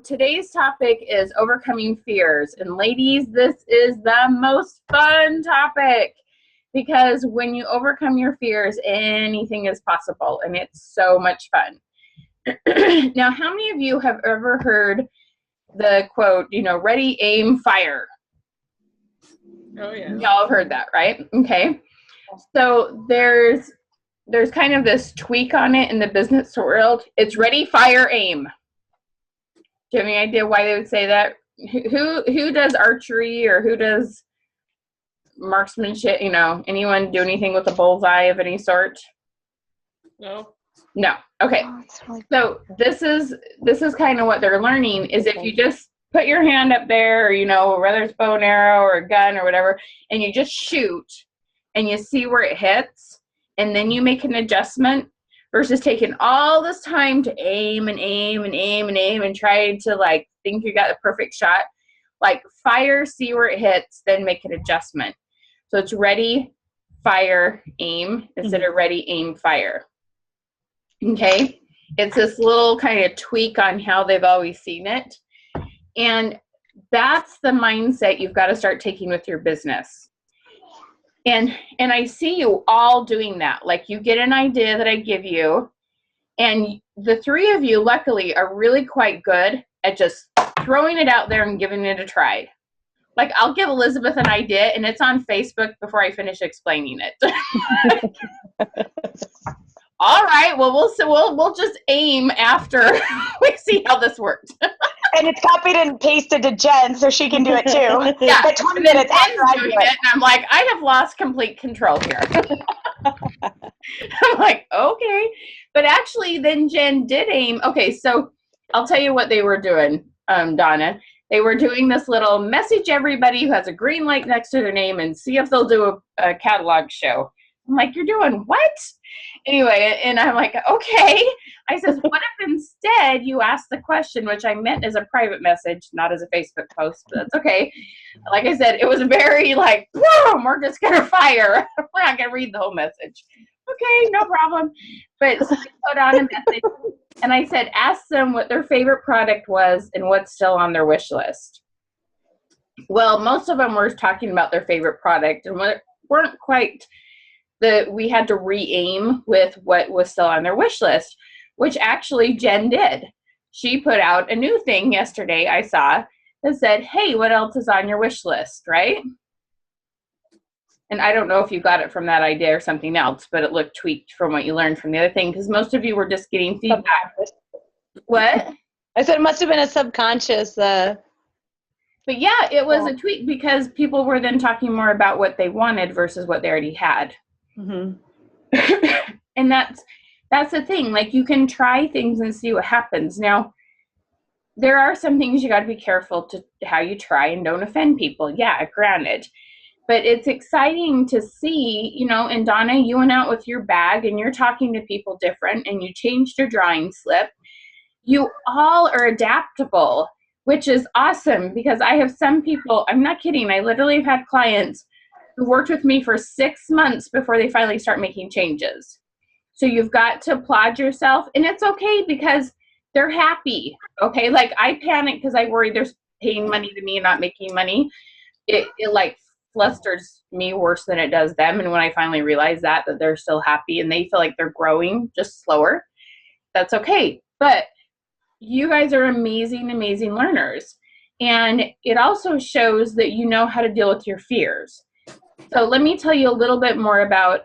today's topic is overcoming fears. And ladies, this is the most fun topic because when you overcome your fears, anything is possible and it's so much fun. Now, how many of you have ever heard the quote, ready, aim, fire? Oh, yeah. Y'all have heard that, right? Okay. So there's kind of this tweak on it in the business world. It's ready, fire, aim. Do you have any idea why they would say that? Who does archery or who does marksmanship? Anyone do anything with a bullseye of any sort? No. No. Okay. So this is kind of what they're learning is if you just put your hand up there, or whether it's bow and arrow or a gun or whatever, and you just shoot and you see where it hits, and then you make an adjustment versus taking all this time to aim and aim and aim and aim and try to think you got the perfect shot. Fire, see where it hits, then make an adjustment. So it's ready, fire, aim instead of ready, aim, fire. Okay? It's this little kind of tweak on how they've always seen it. And that's the mindset you've got to start taking with your business. And I see you all doing that. You get an idea that I give you, and the three of you, luckily, are really quite good at just throwing it out there and giving it a try. I'll give Elizabeth an idea, and it's on Facebook before I finish explaining it. All right, well, we'll just aim after we see how this works. And it's copied and pasted to Jen so she can do it too. Yeah, but 20 minutes after I do it. And I'm like, I have lost complete control here. I'm like, okay. But actually, then Jen did aim. Okay, so I'll tell you what they were doing, Donna. They were doing this little message everybody who has a green light next to their name and see if they'll do a catalog show. I'm like, you're doing what? Anyway, and I'm like, okay. I says, what if instead you ask the question, which I meant as a private message, not as a Facebook post, but that's okay. Like I said, it was very boom, we're just going to fire. We're not going to read the whole message. Okay, no problem. But so I put on a message, and I said, ask them what their favorite product was and what's still on their wish list. Well, most of them were talking about their favorite product and weren't quite we had to re-aim with what was still on their wish list, which actually Jen did. She put out a new thing yesterday I saw that said, hey, what else is on your wish list, right? And I don't know if you got it from that idea or something else, but it looked tweaked from what you learned from the other thing because most of you were just getting feedback. What? I said it must have been a subconscious. But yeah, it was a tweak because people were then talking more about what they wanted versus what they already had. Mm-hmm. And that's the thing. You can try things and see what happens. Now, there are some things you got to be careful to how you try and don't offend people. Yeah, granted. But it's exciting to see, and Donna, you went out with your bag and you're talking to people different and you changed your drawing slip. You all are adaptable, which is awesome because I have some people, I'm not kidding, I literally have had clients who worked with me for 6 months before they finally start making changes. So you've got to applaud yourself, and it's okay because they're happy, okay? I panic because I worry they're paying money to me and not making money. It flusters me worse than it does them, and when I finally realize that they're still happy and they feel like they're growing just slower, that's okay. But you guys are amazing, amazing learners, and it also shows that you know how to deal with your fears. So let me tell you a little bit more about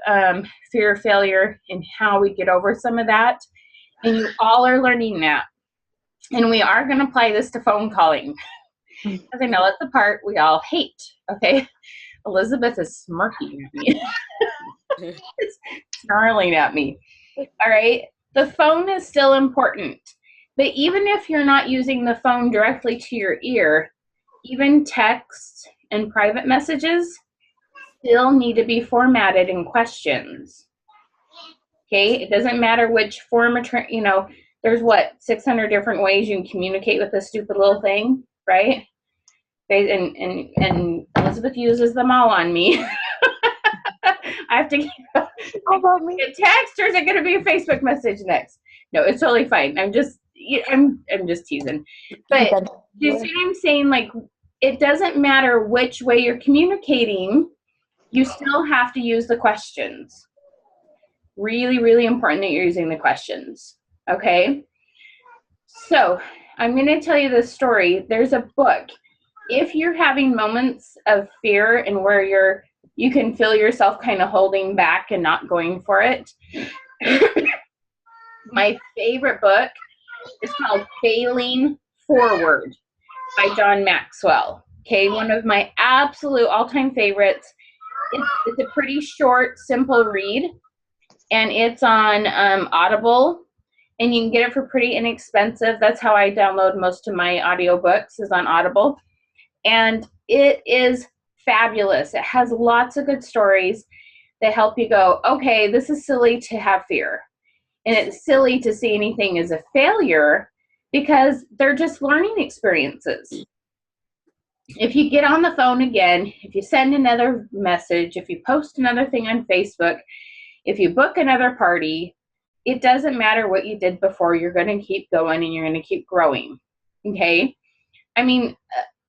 fear of failure and how we get over some of that. And you all are learning that. And we are going to apply this to phone calling. Because I know that's the part we all hate, okay? Elizabeth is smirking at me. It's snarling at me. All right? The phone is still important. But even if you're not using the phone directly to your ear, even text and private messages still need to be formatted in questions. Okay? It doesn't matter which form of, there's 600 different ways you can communicate with this stupid little thing, right? Okay, and Elizabeth uses them all on me. I have to get a text, or is it going to be a Facebook message next? No, it's totally fine. I'm just, I'm just teasing. But do you see what I'm saying? Like, it doesn't matter which way you're communicating, you still have to use the questions. Really, really important that you're using the questions. Okay? So, I'm going to tell you this story. There's a book. If you're having moments of fear and where you can feel yourself kind of holding back and not going for it, my favorite book is called Failing Forward by John Maxwell. Okay, one of my absolute all-time favorites. It's a pretty short, simple read, and it's on Audible, and you can get it for pretty inexpensive. That's how I download most of my audiobooks, is on Audible. And it is fabulous. It has lots of good stories that help you go, okay, this is silly to have fear. And it's silly to see anything as a failure because they're just learning experiences. If you get on the phone again, if you send another message, if you post another thing on Facebook, if you book another party, it doesn't matter what you did before. You're going to keep going and you're going to keep growing. Okay? I mean,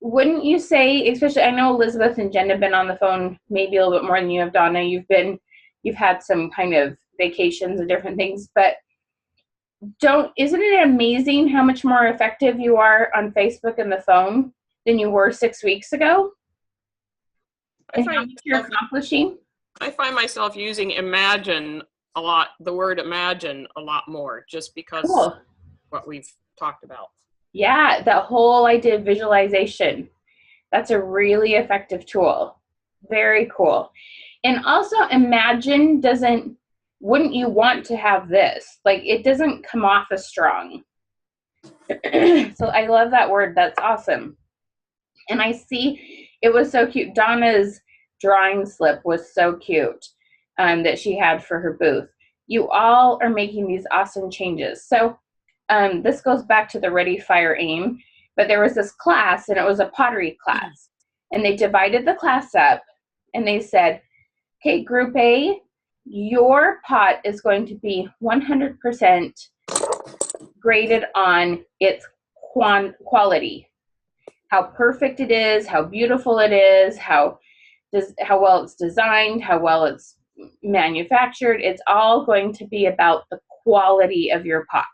wouldn't you say, especially, I know Elizabeth and Jen have been on the phone maybe a little bit more than you have, Donna. You've had some kind of vacations and different things, but isn't it amazing how much more effective you are on Facebook and the phone than you were 6 weeks ago? And how much you're accomplishing? I find myself using imagine a lot, the word imagine a lot more, just because Cool. what we've talked about. Yeah, the whole idea of visualization. That's a really effective tool. Very cool. And also imagine wouldn't you want to have this? Like, it doesn't come off as strong. So I love that word. That's awesome. And I see it was so cute. Donna's drawing slip was so cute that she had for her booth. You all are making these awesome changes. So this goes back to the Ready, Fire, Aim, but there was this class, and it was a pottery class. And they divided the class up, and they said, okay, Group A, your pot is going to be 100% graded on its quality. How perfect it is, how beautiful it is, how well it's designed, how well it's manufactured. It's all going to be about the quality of your pot.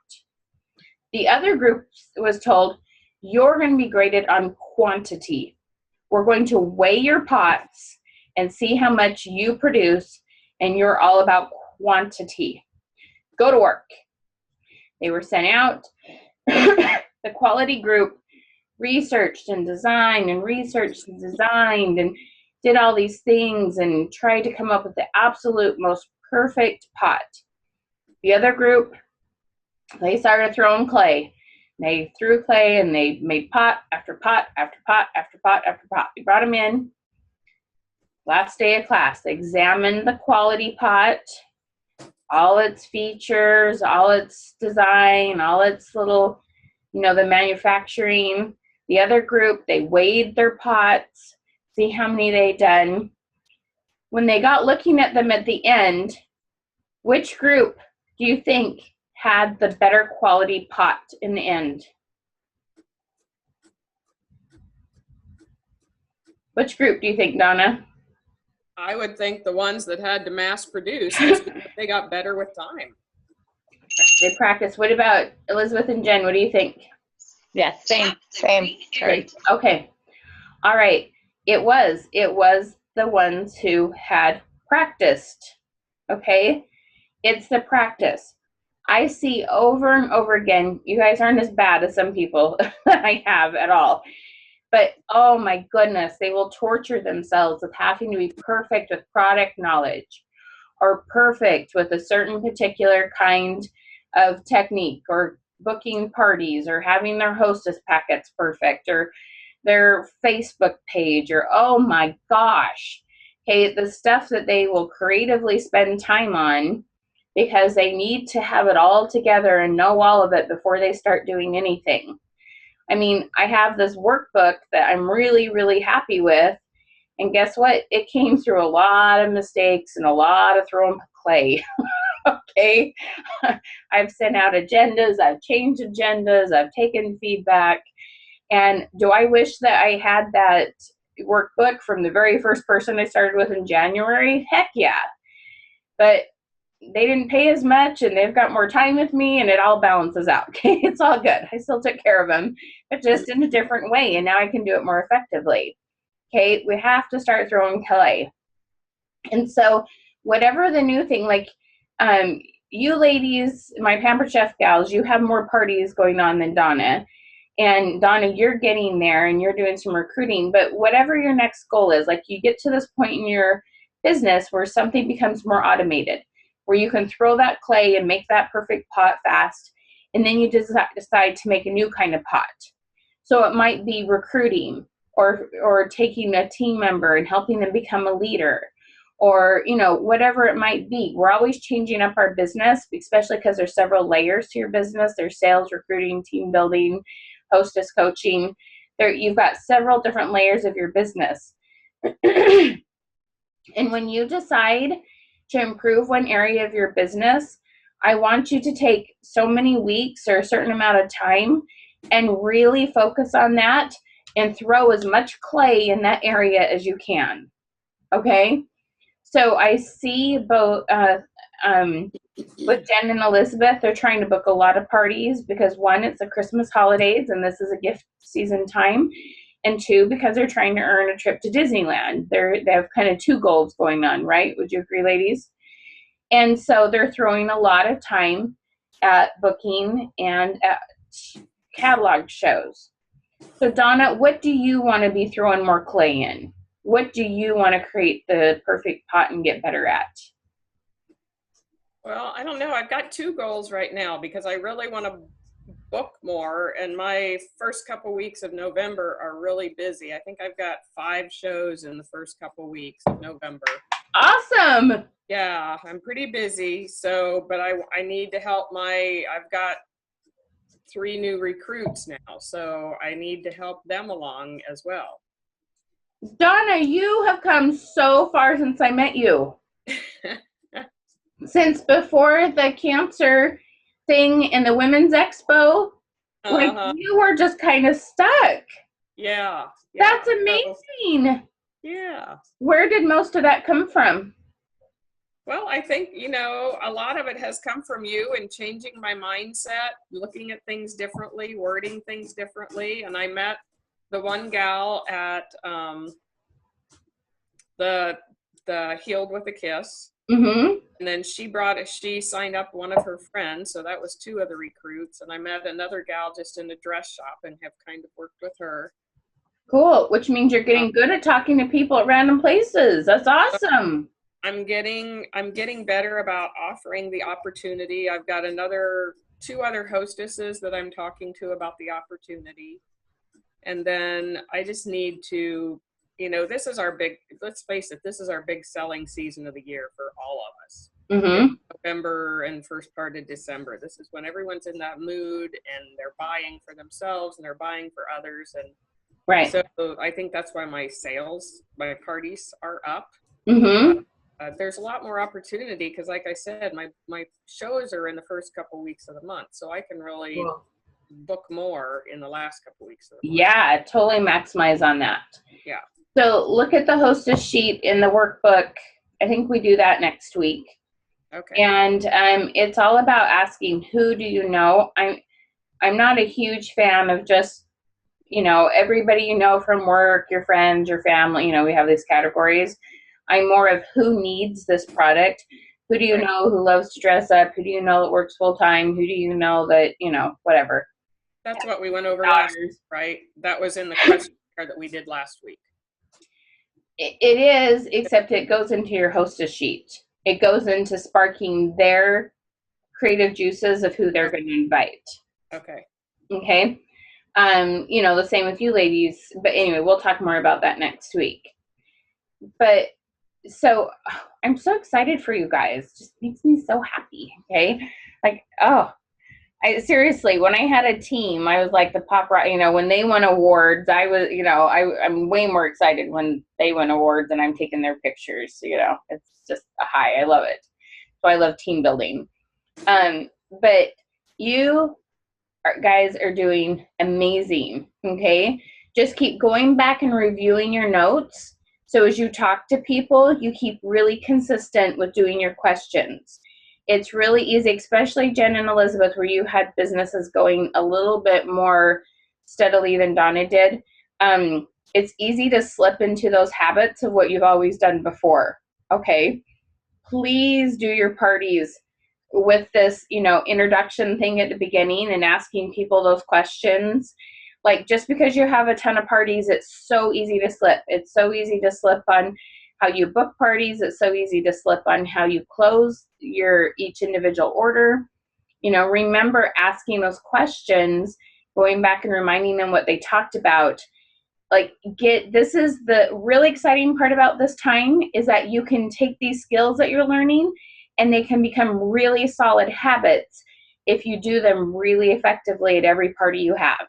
The other group was told, you're going to be graded on quantity. We're going to weigh your pots and see how much you produce, and you're all about quantity. Go to work. They were sent out. The quality group researched and designed and did all these things and tried to come up with the absolute most perfect pot. The other group, they started throwing clay. They threw clay and they made pot after pot after pot after pot after pot. We brought them in. Last day of class, they examined the quality pot, all its features, all its design, all its little, the manufacturing. The other group, they weighed their pots, see how many they'd done. When they got looking at them at the end, which group do you think had the better quality pot in the end? Which group do you think, Donna? I would think the ones that had to mass produce, just because they got better with time. They practiced. What about Elizabeth and Jen? What do you think? Yeah, same. Great. Okay. All right. It was the ones who had practiced. Okay. It's the practice. I see over and over again, you guys aren't as bad as some people that I have at all. But, oh my goodness, they will torture themselves with having to be perfect with product knowledge or perfect with a certain particular kind of technique or booking parties or having their hostess packets perfect or their Facebook page or, oh my gosh. Okay, the stuff that they will creatively spend time on because they need to have it all together and know all of it before they start doing anything. I mean, I have this workbook that I'm really, really happy with. And guess what? It came through a lot of mistakes and a lot of throwing clay. Okay. I've sent out agendas, I've changed agendas, I've taken feedback. And do I wish that I had that workbook from the very first person I started with in January? Heck yeah. But they didn't pay as much and they've got more time with me and it all balances out. Okay. It's all good. I still took care of them, but just in a different way. And now I can do it more effectively. Okay. We have to start throwing clay. And so whatever the new thing, like, you ladies, my Pampered Chef gals, you have more parties going on than Donna. And Donna, you're getting there and you're doing some recruiting, but whatever your next goal is, like you get to this point in your business where something becomes more automated, where you can throw that clay and make that perfect pot fast, and then you just decide to make a new kind of pot. So it might be recruiting or taking a team member and helping them become a leader, or whatever it might be. We're always changing up our business, especially because there's several layers to your business. There's sales, recruiting, team building, hostess coaching. You've got several different layers of your business. And when you decide to improve one area of your business, I want you to take so many weeks or a certain amount of time and really focus on that and throw as much clay in that area as you can. Okay? So I see both with Jen and Elizabeth, they're trying to book a lot of parties because one, it's the Christmas holidays and this is a gift season time. And two, because they're trying to earn a trip to Disneyland. They have kind of two goals going on, right? Would you agree, ladies? And so they're throwing a lot of time at booking and at catalog shows. So Donna, what do you want to be throwing more clay in? What do you want to create the perfect pot and get better at? Well, I don't know. I've got two goals right now because I really want to book more, and my first couple weeks of November are really busy. I think I've got 5 shows in the first couple weeks of November. Awesome. Yeah, I'm pretty busy. So, but I need to help I've got 3 new recruits now, so I need to help them along as well. Donna, you have come so far since I met you. Since before the cancer thing and the Women's Expo, like you were just kind of stuck. Yeah. That's amazing. Yeah. Where did most of that come from? Well, I think, a lot of it has come from you and changing my mindset, looking at things differently, wording things differently. And I met the one gal at the Healed with a Kiss. Mm-hmm. And then she signed up one of her friends. So that was 2 of the recruits. And I met another gal just in the dress shop and have kind of worked with her. Cool. Which means you're getting good at talking to people at random places. That's awesome. I'm getting better about offering the opportunity. I've got 2 other hostesses that I'm talking to about the opportunity. And then I just need to, this is let's face it, this is our big selling season of the year for all of us. Mm-hmm. November and first part of December. This is when everyone's in that mood and they're buying for themselves and they're buying for others. And right. So I think that's why my parties are up. Mm-hmm. There's a lot more opportunity because, like I said, my shows are in the first couple weeks of the month, so I can really book more in the last couple weeks of the month. Yeah, totally maximize on that. Yeah. So look at the hostess sheet in the workbook. I think we do that next week. Okay. And it's all about asking, who do you know? I'm not a huge fan of just, everybody from work, your friends, your family, we have these categories. I'm more of who needs this product. Who do you know who loves to dress up? Who do you know that works full time? Who do you know that, whatever. That's what we went over last week, right? That was in the questionnaire that we did last week. It is, except it goes into your hostess sheet. It goes into sparking their creative juices of who they're going to invite. Okay. Okay. The same with you ladies. But anyway, we'll talk more about that next week. But so I'm so excited for you guys. Just makes me so happy. Okay. Like, seriously, when I had a team, I was like the pop rock, when they won awards, I was, I'm way more excited when they win awards and I'm taking their pictures. It's just a high. I love it. So I love team building. But you guys are doing amazing. Okay. Just keep going back and reviewing your notes. So as you talk to people, you keep really consistent with doing your questions. It's really easy, especially Jen and Elizabeth, where you had businesses going a little bit more steadily than Donna did. It's easy to slip into those habits of what you've always done before. Okay. Please do your parties with this, introduction thing at the beginning and asking people those questions. Like, just because you have a ton of parties, it's so easy to slip. It's so easy to slip on how you book parties. It's so easy to slip on how you close each individual order. Remember asking those questions, going back and reminding them what they talked about. This is the really exciting part about this time, is that you can take these skills that you're learning and they can become really solid habits if you do them really effectively at every party you have.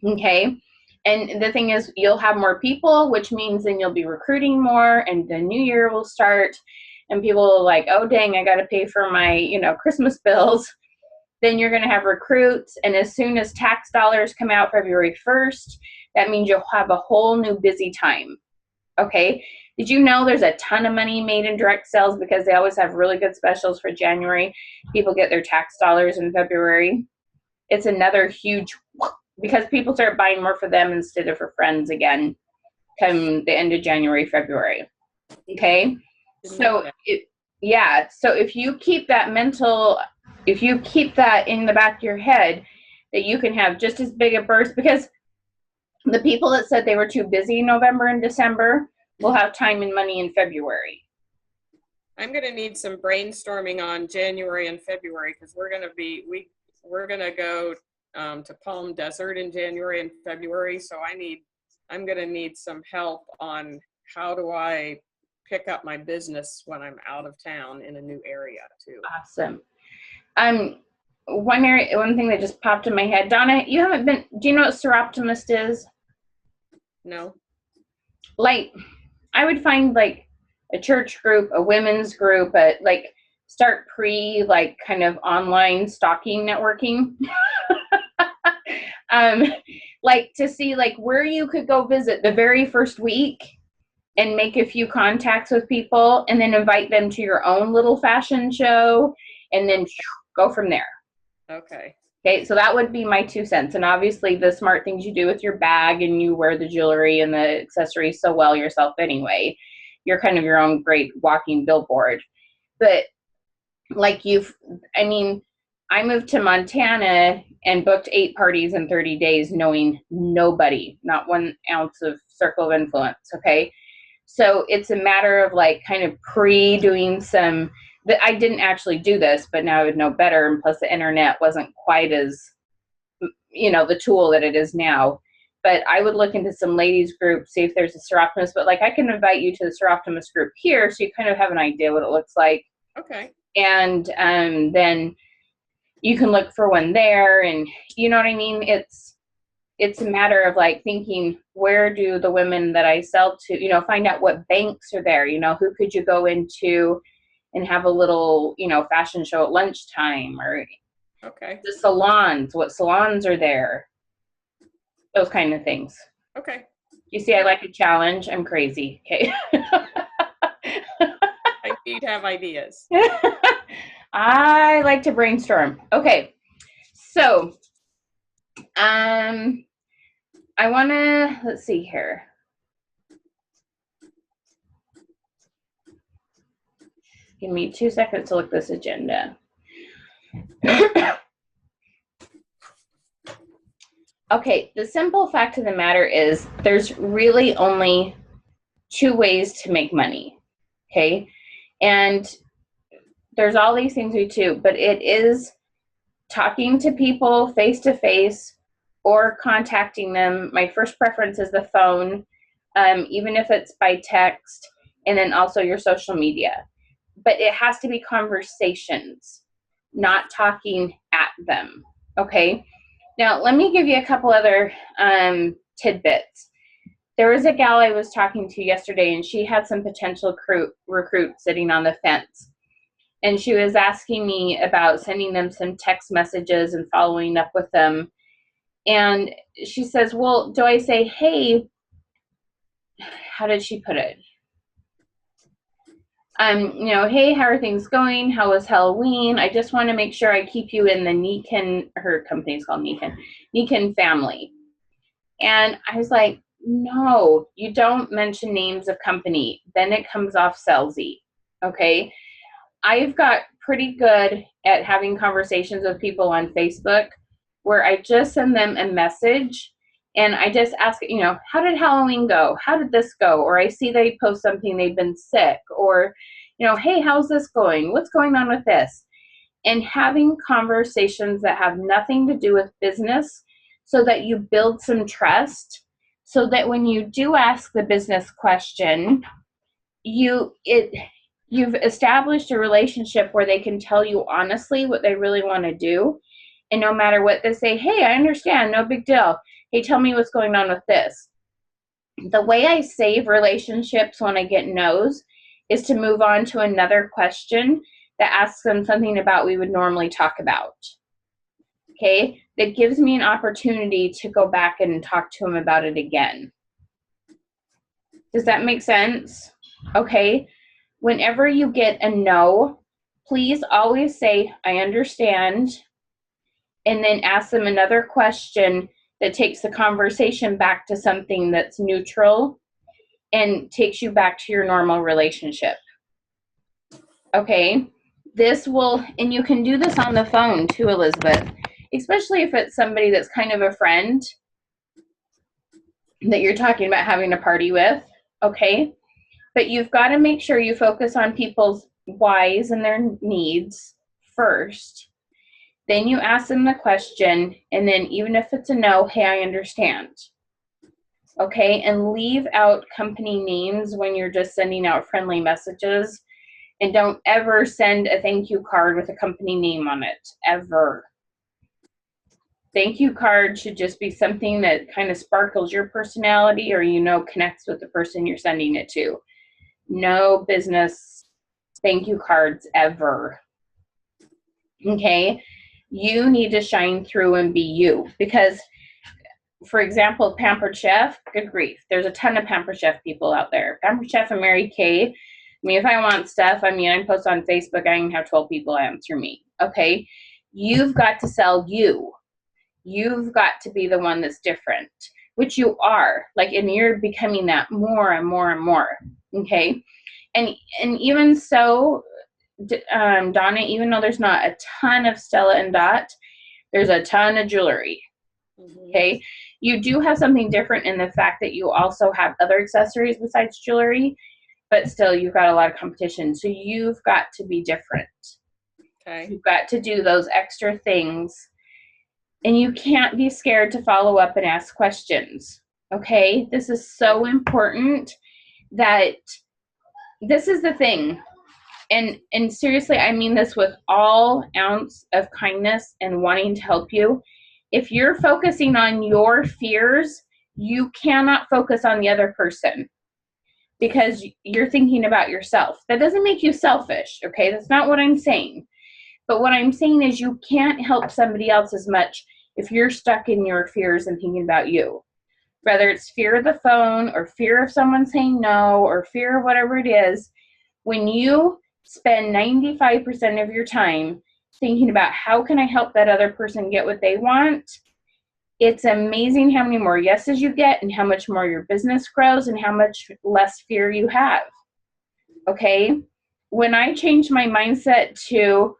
Okay. And the thing is, you'll have more people, which means then you'll be recruiting more, and the new year will start and people are like, oh dang, I got to pay for my, Christmas bills. Then you're going to have recruits. And as soon as tax dollars come out February 1st, that means you'll have a whole new busy time. Okay. Did you know there's a ton of money made in direct sales because they always have really good specials for January? People get their tax dollars in February. It's another huge, because people start buying more for them instead of for friends again come the end of January, February. Okay. So if you keep that in the back of your head, that you can have just as big a burst, because the people that said they were too busy in November and December will have time and money in February. I'm going to need some brainstorming on January and February, because we're going to go to Palm Desert in January and February. So I'm going to need some help on how do I pick up my business when I'm out of town in a new area too. Awesome. One thing that just popped in my head, Donna, do you know what Seroptimist is? No. I would find a church group, a women's group, start kind of online stalking networking. To see where you could go visit the very first week and make a few contacts with people and then invite them to your own little fashion show and then go from there. Okay. Okay, so that would be my 2 cents. And obviously the smart things you do with your bag, and you wear the jewelry and the accessories so well yourself anyway. You're kind of your own great walking billboard. But I moved to Montana and booked 8 parties in 30 days, knowing nobody, not 1 ounce of circle of influence. Okay. So it's a matter of kind of doing some, that I didn't actually do this, but now I would know better. And plus the internet wasn't quite as, the tool that it is now. But I would look into some ladies groups, see if there's a Seroptimist, but I can invite you to the Seroptimist group here, so you kind of have an idea what it looks like. Okay. And then you can look for one there, and you know what I mean? It's a matter of thinking, where do the women that I sell to, find out what banks are there, who could you go into and have a little, fashion show at lunchtime, or okay, the salons, what salons are there, those kind of things. Okay. You see, I like a challenge. I'm crazy. Okay. I need to have ideas. I like to brainstorm. Okay. So, I want to, let's see here. Give me 2 seconds to look this agenda. Okay, the simple fact of the matter is there's really only 2 ways to make money. Okay. And there's all these things we do, but it is talking to people face to face or contacting them. My first preference is the phone, even if it's by text, and then also your social media. But it has to be conversations, not talking at them. Okay. Now, let me give you a couple other tidbits. There was a gal I was talking to yesterday, and she had some potential recruits sitting on the fence. and she was asking me about sending them some text messages and following up with them. And she says, well, do I say, hey, how did she put it? Hey, how are things going? How was Halloween? I just want to make sure I keep you in the Nikan, her company's called Nikan family. And I was like, no, you don't mention names of company. Then it comes off salesy, okay? I've got pretty good at having conversations with people on Facebook where I just send them a message and I just ask, how did Halloween go? How did this go? Or I see they post something, they've been sick, or, hey, how's this going? What's going on with this? And having conversations that have nothing to do with business so that you build some trust, so that when you do ask the business question, you've established a relationship where they can tell you honestly what they really want to do. And no matter what they say, hey, I understand, no big deal. Hey, tell me what's going on with this. The way I save relationships when I get no's is to move on to another question that asks them something about we would normally talk about. Okay, that gives me an opportunity to go back and talk to them about it again. Does that make sense? Okay, whenever you get a no, please always say, I understand, and then ask them another question that takes the conversation back to something that's neutral and takes you back to your normal relationship. Okay, this will, and you can do this on the phone too, Elizabeth, especially if it's somebody that's kind of a friend that you're talking about having a party with, okay? But you've got to make sure you focus on people's whys and their needs first. Then you ask them the question, and then even if it's a no, hey, I understand. Okay, and leave out company names when you're just sending out friendly messages. And don't ever send a thank you card with a company name on it, ever. Thank you card should just be something that kind of sparkles your personality or connects with the person you're sending it to. No business thank you cards ever. Okay? You need to shine through and be you. Because, for example, Pampered Chef, good grief, there's a ton of Pampered Chef people out there. Pampered Chef and Mary Kay, if I want stuff, I post on Facebook, I can have 12 people answer me. Okay? You've got to sell you. You've got to be the one that's different, which you are. And you're becoming that more and more and more. Okay? And even so, Donna, even though there's not a ton of Stella and Dot, there's a ton of jewelry. Okay? You do have something different in the fact that you also have other accessories besides jewelry, but still you've got a lot of competition. So you've got to be different. Okay. You've got to do those extra things. And you can't be scared to follow up and ask questions. Okay? This is so important that this is the thing. And seriously, I mean this with all ounce of kindness and wanting to help you. If you're focusing on your fears, you cannot focus on the other person because you're thinking about yourself. That doesn't make you selfish, okay? That's not what I'm saying. But what I'm saying is you can't help somebody else as much if you're stuck in your fears and thinking about you. Whether it's fear of the phone or fear of someone saying no or fear of whatever it is, when you spend 95% of your time thinking about how can I help that other person get what they want, it's amazing how many more yeses you get and how much more your business grows and how much less fear you have. Okay? When I changed my mindset to,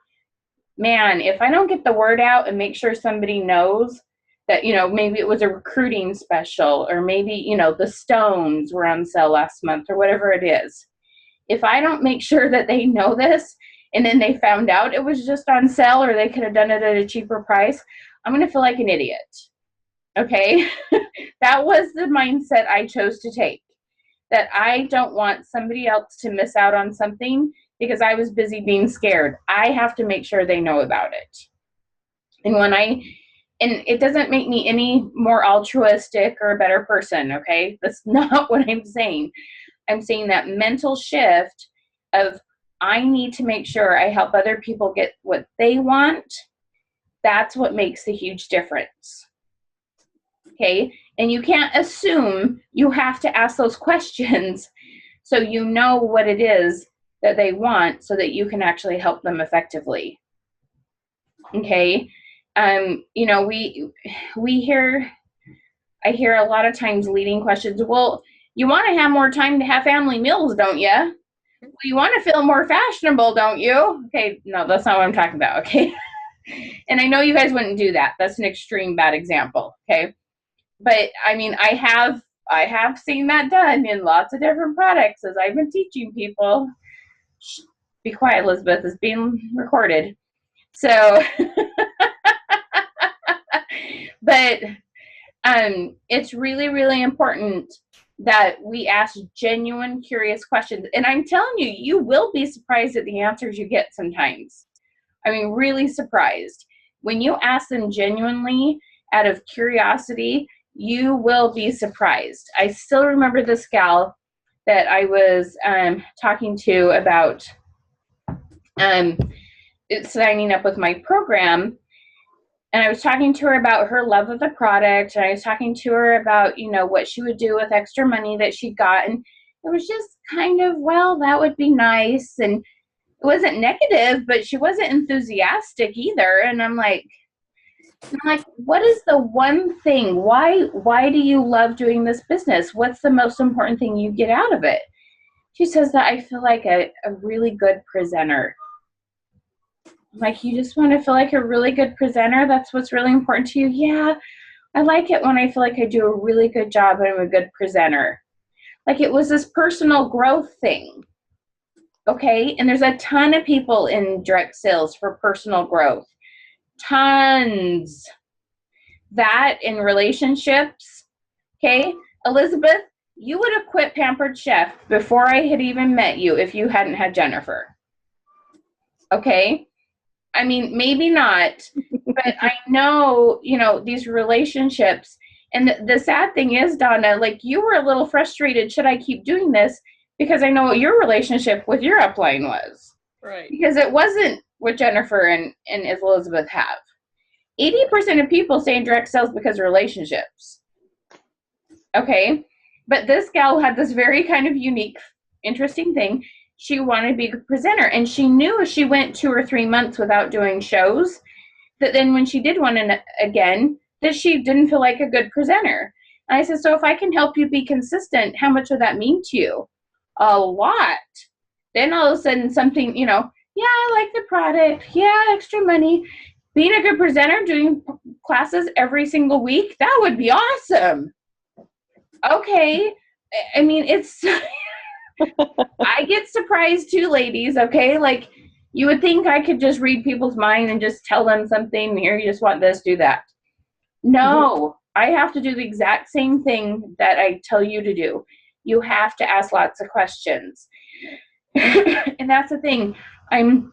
man, if I don't get the word out and make sure somebody knows that, maybe it was a recruiting special or maybe, the stones were on sale last month or whatever it is. If I don't make sure that they know this and then they found out it was just on sale or they could have done it at a cheaper price, I'm going to feel like an idiot. Okay? That was the mindset I chose to take. That I don't want somebody else to miss out on something because I was busy being scared. I have to make sure they know about it. And it doesn't make me any more altruistic or a better person, okay? That's not what I'm saying. I'm saying that mental shift of I need to make sure I help other people get what they want. That's what makes a huge difference. Okay? And you can't assume, you have to ask those questions so you know what it is that they want so that you can actually help them effectively. Okay? You know, I hear a lot of times leading questions, well, you want to have more time to have family meals, don't you? Well, you want to feel more fashionable, don't you? Okay, no, that's not what I'm talking about, okay? And I know you guys wouldn't do that. That's an extreme bad example, okay? But I mean, I have seen that done in lots of different products as I've been teaching people. Shh, be quiet, Elizabeth, is being recorded. So, but it's really, really important that we ask genuine, curious questions. And I'm telling you, you will be surprised at the answers you get sometimes. I mean, really surprised. When you ask them genuinely out of curiosity, you will be surprised. I still remember this gal that I was talking to about signing up with my program. And I was talking to her about her love of the product. And I was talking to her about, you know, what she would do with extra money that she got. And it was just kind of, well, that would be nice. And it wasn't negative, but she wasn't enthusiastic either. And I'm like, what is the one thing? Why do you love doing this business? What's the most important thing you get out of it? She says that I feel like a really good presenter. Like, you just want to feel like a really good presenter? That's what's really important to you? Yeah, I like it when I feel like I do a really good job and I'm a good presenter. Like, it was this personal growth thing. Okay, and there's a ton of people in direct sales for personal growth. Tons. That in relationships. Okay, Elizabeth, you would have quit Pampered Chef before I had even met you if you hadn't had Jennifer. Okay, I mean, maybe not, but I know, you know, these relationships. And the sad thing is, Donna, like, you were a little frustrated, should I keep doing this? Because I know what your relationship with your upline was. Right. Because it wasn't what Jennifer and Elizabeth have. 80% of people stay in direct sales because of relationships. Okay? But this gal had this very kind of unique, interesting thing. She wanted to be a presenter. And she knew if she went 2 or 3 months without doing shows, that then when she did one again, that she didn't feel like a good presenter. And I said, so if I can help you be consistent, how much would that mean to you? A lot. Then all of a sudden something, you know, yeah, I like the product. Yeah, extra money. Being a good presenter, doing classes every single week, that would be awesome. Okay. I mean, it's, I get surprised too, ladies, okay? Like, you would think I could just read people's mind and just tell them something, here, you just want this, do that. No, I have to do the exact same thing that I tell you to do. You have to ask lots of questions. And that's the thing. I'm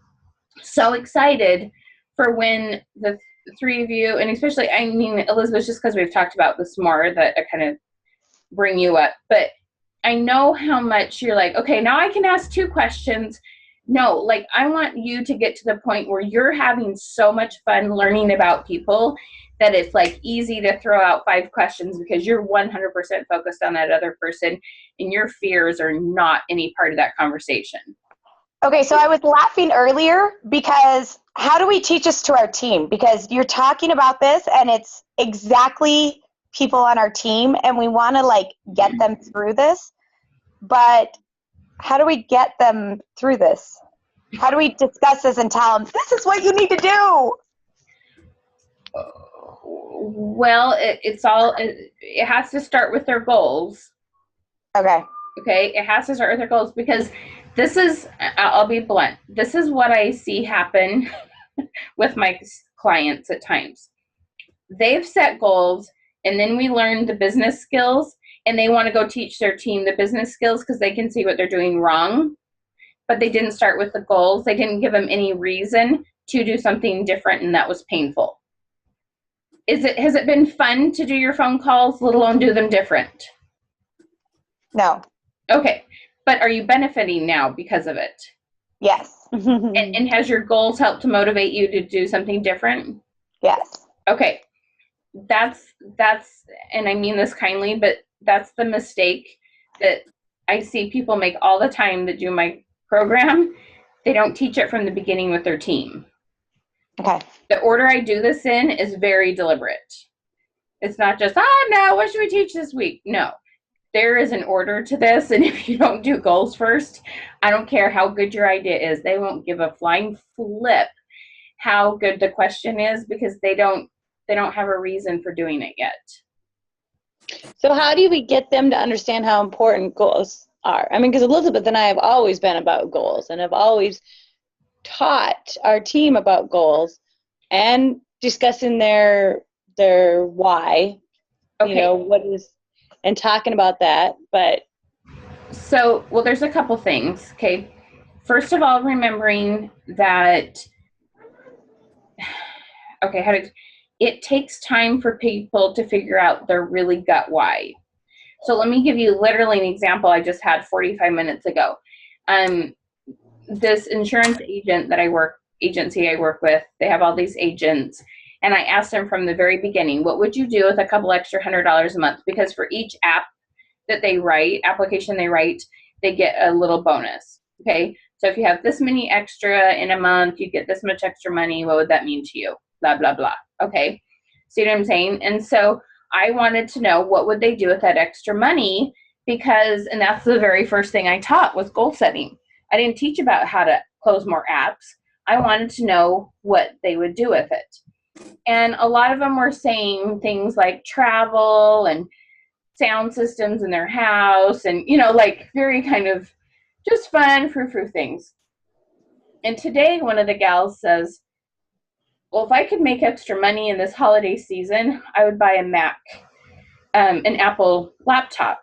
so excited for when the three of you, and especially, I mean, Elizabeth, just because we've talked about this more, that I kind of bring you up. But I know how much you're like, okay, now I can ask 2 questions. No, like, I want you to get to the point where you're having so much fun learning about people that it's like easy to throw out 5 questions because you're 100% focused on that other person and your fears are not any part of that conversation. Okay, so I was laughing earlier because how do we teach this to our team? Because you're talking about this and it's exactly people on our team and we want to like get them through this. But how do we get them through this? How do we discuss this and tell them, this is what you need to do? Well, it has to start with their goals. Okay. Okay, it has to start with their goals because this is, I'll be blunt, this is what I see happen with my clients at times. They've set goals and then we learn the business skills and they want to go teach their team the business skills because they can see what they're doing wrong, but they didn't start with the goals. They didn't give them any reason to do something different, and that was painful. Has it been fun to do your phone calls, let alone do them different? No. Okay, but are you benefiting now because of it? Yes. And has your goals helped to motivate you to do something different? Yes. Okay. That's, and I mean this kindly, but that's the mistake that I see people make all the time that do my program. They don't teach it from the beginning with their team. Okay. The order I do this in is very deliberate. It's not just, no, what should we teach this week? No, there is an order to this. And if you don't do goals first, I don't care how good your idea is. They won't give a flying flip how good the question is, because they don't have a reason for doing it yet. So how do we get them to understand how important goals are? I mean, because Elizabeth and I have always been about goals and have always taught our team about goals and discussing their why, Okay. what is, and talking about that. But So, well, there's a couple things. Okay. First of all, remembering that, okay, it takes time for people to figure out their really gut why. So let me give you literally an example I just had 45 minutes ago. This insurance agent that agency I work with, they have all these agents. And I asked them from the very beginning, what would you do with a couple extra $100 a month? Because for each application they write, they get a little bonus. Okay. So if you have this many extra in a month, you get this much extra money. What would that mean to you? Blah, blah, blah. Okay. See what I'm saying? And so I wanted to know, what would they do with that extra money? And that's the very first thing I taught was goal setting. I didn't teach about how to close more apps. I wanted to know what they would do with it. And a lot of them were saying things like travel and sound systems in their house and, like very kind of just fun, frou-frou things. And today one of the gals says, well, if I could make extra money in this holiday season, I would buy a Mac, an Apple laptop.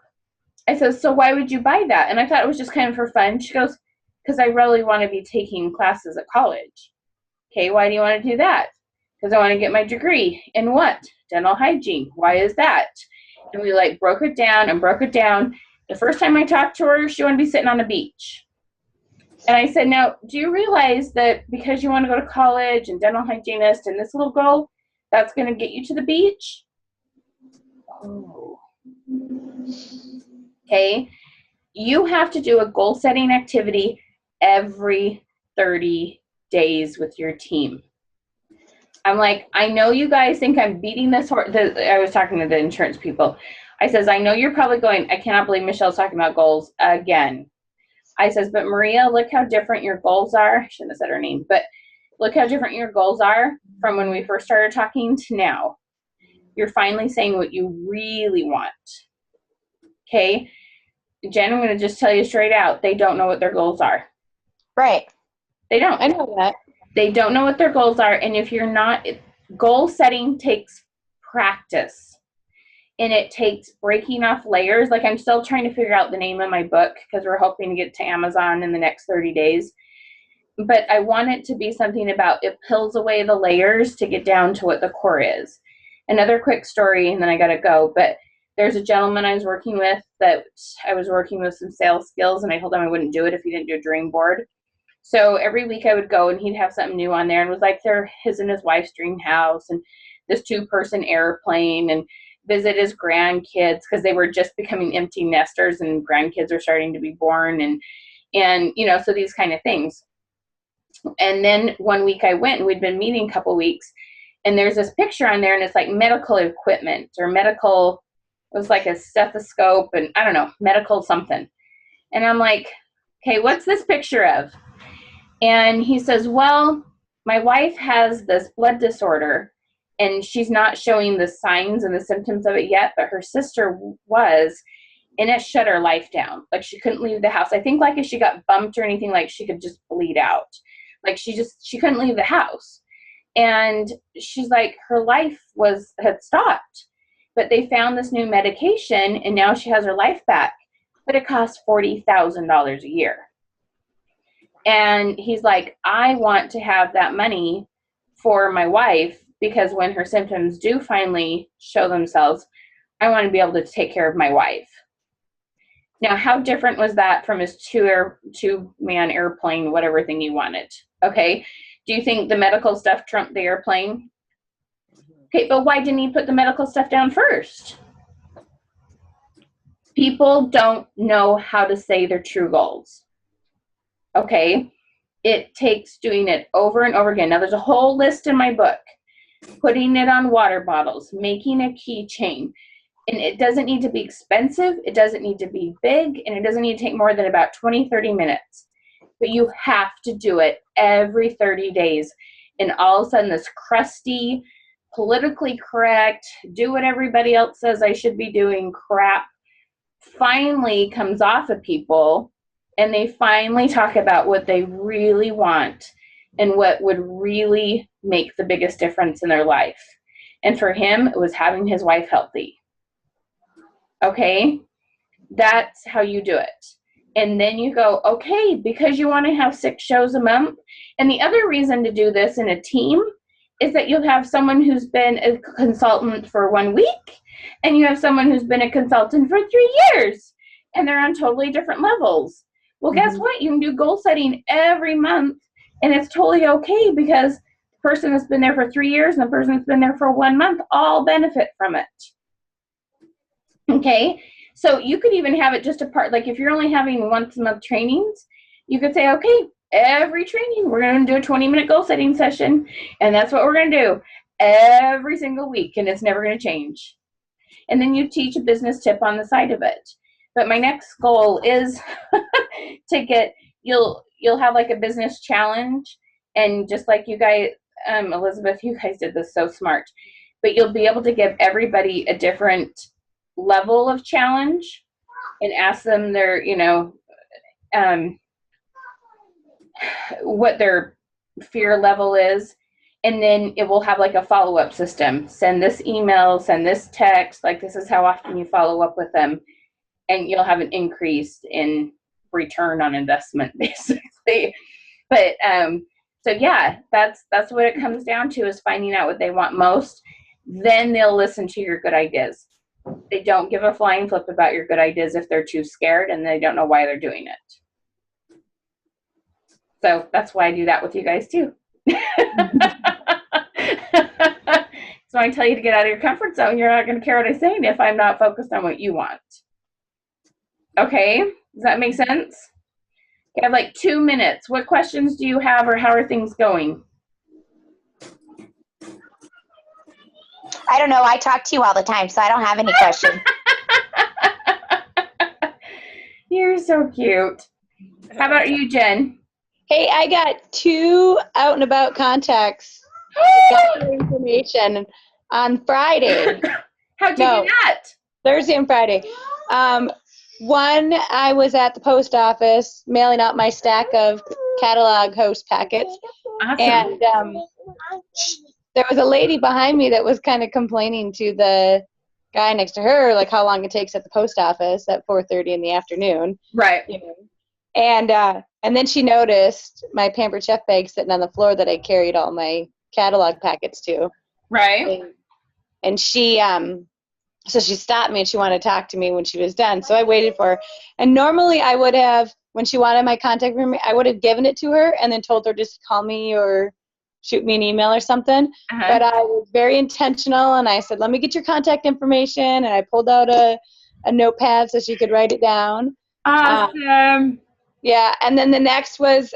I said, so why would you buy that? And I thought it was just kind of for fun. She goes, because I really want to be taking classes at college. Okay, why do you want to do that? Because I want to get my degree in what? Dental hygiene. Why is that? And we broke it down. The first time I talked to her, she wanted to be sitting on the beach. And I said, now, do you realize that because you want to go to college and dental hygienist and this little goal, that's going to get you to the beach? Oh. Okay. You have to do a goal setting activity every 30 days with your team. I'm like, I know you guys think I'm beating this horse. I was talking to the insurance people. I says, I know you're probably going, I cannot believe Michelle's talking about goals again. I says, but Maria, look how different your goals are. I shouldn't have said her name, but look how different your goals are from when we first started talking to now. You're finally saying what you really want. Okay. Jen, I'm going to just tell you straight out, they don't know what their goals are. Right. They don't. I know that. They don't know what their goals are. And if you're not, goal setting takes practice. And it takes breaking off layers. Like, I'm still trying to figure out the name of my book because we're hoping to get to Amazon in the next 30 days. But I want it to be something about it peels away the layers to get down to what the core is. Another quick story, and then I got to go. But there's a gentleman I was working with that I was working with some sales skills, and I told him I wouldn't do it if he didn't do a dream board. So every week I would go, and he'd have something new on there, and it was like his and his wife's dream house, and this 2-person airplane, and visit his grandkids because they were just becoming empty nesters, and grandkids are starting to be born, and so these kind of things. And then one week I went, and we'd been meeting a couple weeks, and there's this picture on there, and it's like medical equipment or medical. It was like a stethoscope and I don't know, medical something. And I'm like, okay, what's this picture of? And he says, well, my wife has this blood disorder and she's not showing the signs and the symptoms of it yet, but her sister was, and it shut her life down. Like, she couldn't leave the house. I think like if she got bumped or anything, like she could just bleed out. Like she couldn't leave the house. And she's like, her life had stopped. But they found this new medication, and now she has her life back. But it costs $40,000 a year. And he's like, I want to have that money for my wife because when her symptoms do finally show themselves, I want to be able to take care of my wife. Now, how different was that from his two-man airplane, whatever thing you wanted? Okay. Do you think the medical stuff trumped the airplane? Okay, but why didn't he put the medical stuff down first? People don't know how to say their true goals. Okay. It takes doing it over and over again. Now, there's a whole list in my book. Putting it on water bottles, making a keychain. And it doesn't need to be expensive. It doesn't need to be big. And it doesn't need to take more than about 20, 30 minutes. But you have to do it every 30 days. And all of a sudden, this crusty, politically correct, do what everybody else says I should be doing crap finally comes off of people. And they finally talk about what they really want and what would really make the biggest difference in their life. And for him, it was having his wife healthy. Okay? That's how you do it. And then you go, okay, because you want to have 6 shows a month. And the other reason to do this in a team is that you'll have someone who's been a consultant for 1 week, and you have someone who's been a consultant for 3 years, and they're on totally different levels. Well, guess what? You can do goal setting every month, and it's totally okay because the person that's been there for 3 years and the person that's been there for 1 month all benefit from it. Okay? So you could even have it just a part, like if you're only having once a month trainings, you could say, okay, every training, we're going to do a 20-minute goal setting session, and that's what we're going to do every single week, and it's never going to change. And then you teach a business tip on the side of it. But my next goal is to get, you'll have like a business challenge, and just like you guys, Elizabeth, you guys did this so smart, but you'll be able to give everybody a different level of challenge and ask them their, what their fear level is. And then it will have like a follow-up system. Send this email, send this text, like this is how often you follow up with them. And you'll have an increase in return on investment, basically. But so yeah, that's what it comes down to, is finding out what they want most. Then they'll listen to your good ideas. They don't give a flying flip about your good ideas if they're too scared and they don't know why they're doing it. So that's why I do that with you guys too. So I tell you to get out of your comfort zone. You're not going to care what I'm saying if I'm not focused on what you want. Okay, does that make sense? You have like 2 minutes. What questions do you have, or how are things going? I don't know. I talk to you all the time, so I don't have any questions. You're so cute. How about you, Jen? Hey, I got 2 out and about contacts. Got your information on Friday. How'd you do that? Thursday and Friday. One, I was at the post office mailing out my stack of catalog host packets. Awesome. And there was a lady behind me that was kind of complaining to the guy next to her, like how long it takes at the post office at 4:30 in the afternoon. Right. You know? And then she noticed my Pampered Chef bag sitting on the floor that I carried all my catalog packets to. Right. And she so she stopped me and she wanted to talk to me when she was done. So I waited for her. And normally I would have, when she wanted my contact information, I would have given it to her and then told her just to call me or shoot me an email or something. Uh-huh. But I was very intentional, and I said, let me get your contact information. And I pulled out a notepad so she could write it down. Awesome. Yeah, and then the next was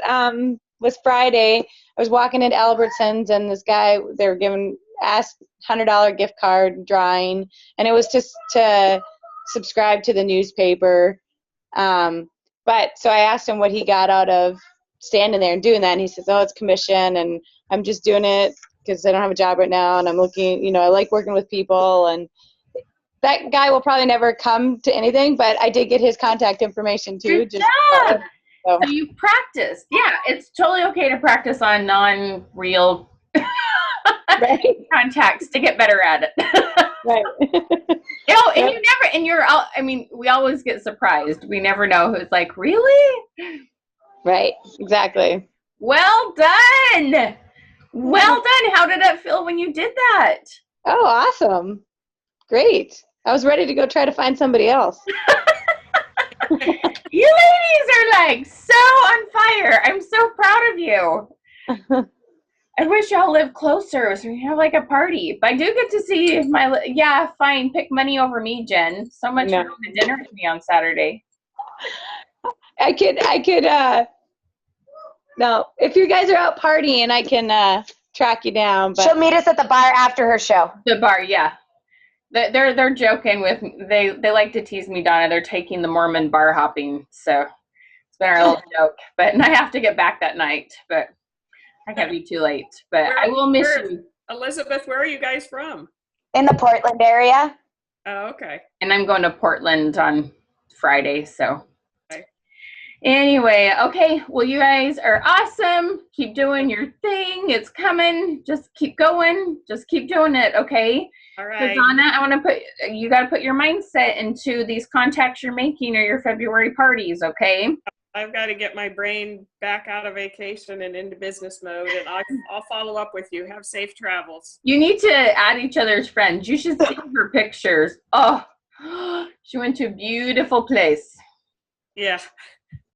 Friday. I was walking into Albertsons, and this guy, they were asked $100 gift card drawing, and it was just to subscribe to the newspaper. But so I asked him what he got out of standing there and doing that, and he says, oh, it's commission, and I'm just doing it because I don't have a job right now, and I'm looking, I like working with people, and that guy will probably never come to anything, but I did get his contact information too. Good job. So you practiced. Yeah, it's totally okay to practice on non-real right. contacts to get better at it. Right. And we always get surprised. We never know who's like, really? Right, exactly. Well done. Well done. How did it feel when you did that? Oh, awesome. Great. I was ready to go try to find somebody else. You ladies are like so on fire. I'm so proud of you. I wish y'all lived closer so we have like a party. But I do get to see my, yeah, fine, pick money over me, Jen. So much No. for going to dinner with me on Saturday. I could, no, if you guys are out partying, I can track you down. But She'll meet us at the bar after her show. The bar, yeah. They're joking with me. They like to tease me, Donna. They're taking the Mormon bar hopping. So it's been our little joke. But and I have to get back that night. But I can't be too late. But I will miss you. Elizabeth, where are you guys from? In the Portland area. Oh, okay. And I'm going to Portland on Friday. So Okay. anyway, okay. Well, you guys are awesome. Keep doing your thing. It's coming. Just keep going. Just keep doing it. Okay. All So right. Donna, I want to you got to put your mindset into these contacts you're making or your February parties, okay? I've got to get my brain back out of vacation and into business mode, and I'll follow up with you. Have safe travels. You need to add each other's friends. You should see her pictures. Oh, she went to a beautiful place. Yeah.